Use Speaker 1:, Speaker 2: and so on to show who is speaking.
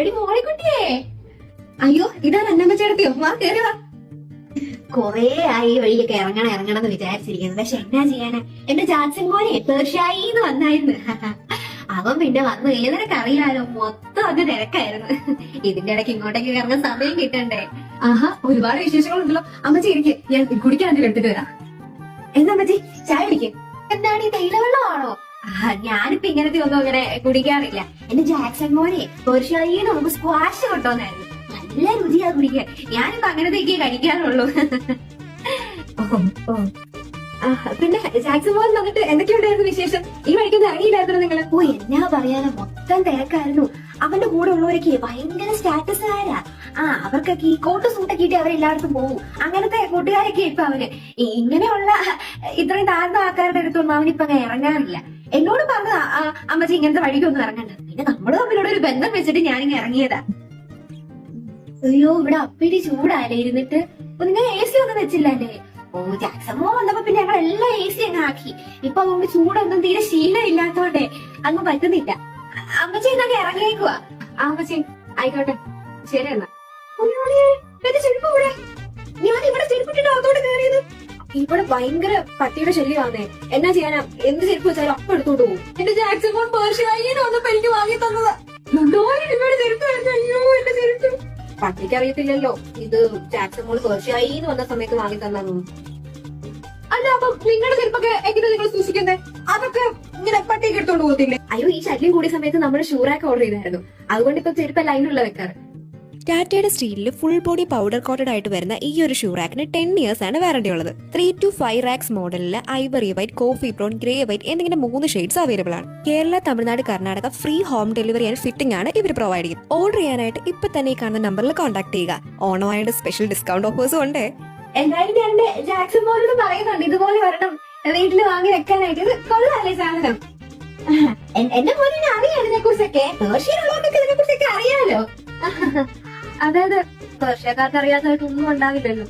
Speaker 1: എടി മോളിക്കുട്ടിയേ, അയ്യോ ഇതാണ് അന്നമ്മച്ചേടത്തിയോ? വാ കേറി വാ. കൊറേ ആയി വഴിയൊക്കെ ഇറങ്ങണം എന്ന് വിചാരിച്ചിരിക്കുന്നത്. പക്ഷെ എന്നാ ചെയ്യാനാ, എന്റെ ചാച്ചൻ മോനെ പേർഷ്യായിന്ന് വന്നായിരുന്നു. അവൻ പിന്നെ വന്നു ഏതൊക്കെ അറിയാലോ, മൊത്തം അങ്ങ് തിരക്കായിരുന്നു. ഇതിന്റെ ഇടയ്ക്ക് ഇങ്ങോട്ടേക്ക് ഇറങ്ങാൻ സമയം കിട്ടണ്ടേ. ആഹാ, ഒരുപാട് വിശേഷങ്ങളുണ്ടല്ലോ. അമ്മച്ചി ഇരിക്കും, ഞാൻ കുടിക്കാൻ എടുത്തിട്ട് വരാം. എന്താ അമ്മച്ചി ചായ കുടിക്കും? എന്താണ് ഈ തേയിലവെള്ളമാണോ? ഞാനിപ്പോ ഇങ്ങനത്തെ ഒന്നും അങ്ങനെ കുടിക്കാറില്ല. എന്റെ ജാക്സൺ മോനെ പേർഷ്യായിന്ന് നമുക്ക് സ്ക്വാഷ് കൊണ്ടുവന്നായിരുന്നു. നല്ല രുചിയാ കുടിക്കാൻ. ഞാനിപ്പോ അങ്ങനത്തേക്ക് കഴിക്കാറുള്ളൂ. പിന്നെ ജാക്സൺ മോൻ വന്നിട്ട് എന്തൊക്കെയുണ്ടായിരുന്നു വിശേഷം? ഈ വഴിക്കൊന്നും ഇറങ്ങിയില്ലായിരുന്നു നിങ്ങള്? ഓ എന്നാ പറയാനോ, മൊത്തം തിരക്കായിരുന്നു. അവന്റെ കൂടെ ഉള്ളവരൊക്കെ ഭയങ്കര സ്റ്റാറ്റസുകാരാ. അവർക്കൊക്കെ ഈ കോട്ട് സൂട്ടൊക്കെ ഇട്ട് അവരെല്ലായിടത്തും പോകും. അങ്ങനത്തെ കൂട്ടുകാരൊക്കെ ഇപ്പൊ അവന്. ഇങ്ങനെയുള്ള ഇത്രയും താഴ്ന്ന ആൾക്കാരുടെ അടുത്തൊന്നും അവനിപ്പൊ അങ്ങനെ ഇറങ്ങാറില്ല. എന്നോട് പറഞ്ഞ അമ്മച്ചി ഇങ്ങനത്തെ വഴിക്കൊന്നും ഇറങ്ങണ്ട. പിന്നെ നമ്മള് തമ്മിലൂടെ ഒരു ബന്ധം വെച്ചിട്ട് ഞാനിങ്ങനെ ഇറങ്ങിയതാ. അയ്യോ ഇവിടെ അപ്പിടി ചൂടാലേ ഇരുന്നിട്ട്. നിങ്ങൾ എ സി ഒന്നും വെച്ചില്ലല്ലേ? ഓ ജാക്സമോ വന്നപ്പോ പിന്നെ ഞങ്ങൾ എല്ലാം എ സി അങ്ങ് ആക്കി. ഇപ്പൊ അതുകൊണ്ട് ചൂടൊന്നും തീരെ ശീലം ഇല്ലാത്തോണ്ടേ അങ്ങ് പറ്റുന്നില്ല. അമ്മച്ചി എന്നൊക്കെ ഇറങ്ങിയേക്കുവാ. അമ്മച്ചി ആയിക്കോട്ടെ, ശരി എന്നാ. എന്റെ ചെരുപ്പ് കൂടെ, ഞാൻ ഇവിടെ ചെരുപ്പിട്ടിട്ട് അകത്തോട്ട് കയറിയത്. ഇവിടെ ഭയങ്കര പട്ടിയുടെ ശല്യമാണേ. എന്നാ ചെയ്യാനാ, എന്ത് ചെരുപ്പ് വെച്ചാലും അപ്പം എടുത്തോണ്ട് പോകും. എന്റെ ജാക്സൺ മോൻ പേർഷ്യായിന്ന് വന്നപ്പോ എനിക്ക് വാങ്ങി തന്നതാ. ചെരുപ്പ്. അയ്യോ എന്റെ ചെരുപ്പ്. പട്ടിക്ക് അറിയത്തില്ലല്ലോ ഇത് ജാക്സൺ മോൾ പേർഷ്യായിന്ന് വന്ന സമയത്ത് വാങ്ങി തന്നു. അല്ല അപ്പൊ നിങ്ങളുടെ ചെരുപ്പൊക്കെ എങ്ങനെ നിങ്ങൾ സൂക്ഷിക്കുന്നേ? അതൊക്കെ ഇങ്ങനെ പട്ടിക്ക് എടുത്തോണ്ട് പോകത്തില്ലേ? അയ്യോ ഈ ശല്യം കൂടിയ സമയത്ത് നമ്മൾ ഷൂറാക്ക് ഓർഡർ ചെയ്തായിരുന്നു. അതുകൊണ്ട് ഇപ്പൊ ചെരുപ്പ് ലൈനുള്ള വെക്കാറ്.
Speaker 2: ടാറ്റയുടെ സ്റ്റീലിൽ ഫുൾ ബോഡി പൗഡർ കോട്ടഡ് ആയിട്ട് വരുന്ന ഈ ഒരു ഷൂ റാക്കിന് 10 ഇയേഴ്സ് ആണ് വാറണ്ടി ഉള്ളത്. 3 to 5 റാക്സ് മോഡലിൽ Ivory white, coffee brown, grey white എന്നിങ്ങനെ 3 ഷെയ്ഡ്സ് അവൈലബിൾ ആണ്. Kerala, Tamil Nadu, Karnataka free home delivery and fitting ആണ് ഇവർ പ്രൊവൈഡ് ചെയ്യുന്നത്. ഓർഡർ ചെയ്യാനായിട്ട് ഇപ്പൊ തന്നെ ഈ കാണുന്ന നമ്പറിൽ കോൺടാക്ട് ചെയ്യുക. ഓണമായിട്ട് സ്പെഷ്യൽ ഡിസ്കൗണ്ട് ഓഫേഴ്സും ഉണ്ട്.
Speaker 1: എന്തായാലും ഞാൻ എന്റെ ജാക്സൺ മോനോട് പറയുന്നുണ്ട് ഇതുപോലെ വരണം വീട്ടിൽ വാങ്ങി വെക്കാനായിട്ട്. ഇത് കൊള്ളാല്ലേ സാധനം? എന്റെ മോനെ അറിയാം ഇതിനെ കുറിച്ചൊക്കെ. പേർഷ്യയിലുള്ളവർക്കൊക്കെ ഇതിനെ കുറിച്ചൊക്കെ അറിയാലോ. അതായത് പേർഷ്യക്കാർക്ക് അറിയാത്തതായിട്ടൊന്നും ഉണ്ടാവില്ലല്ലോ.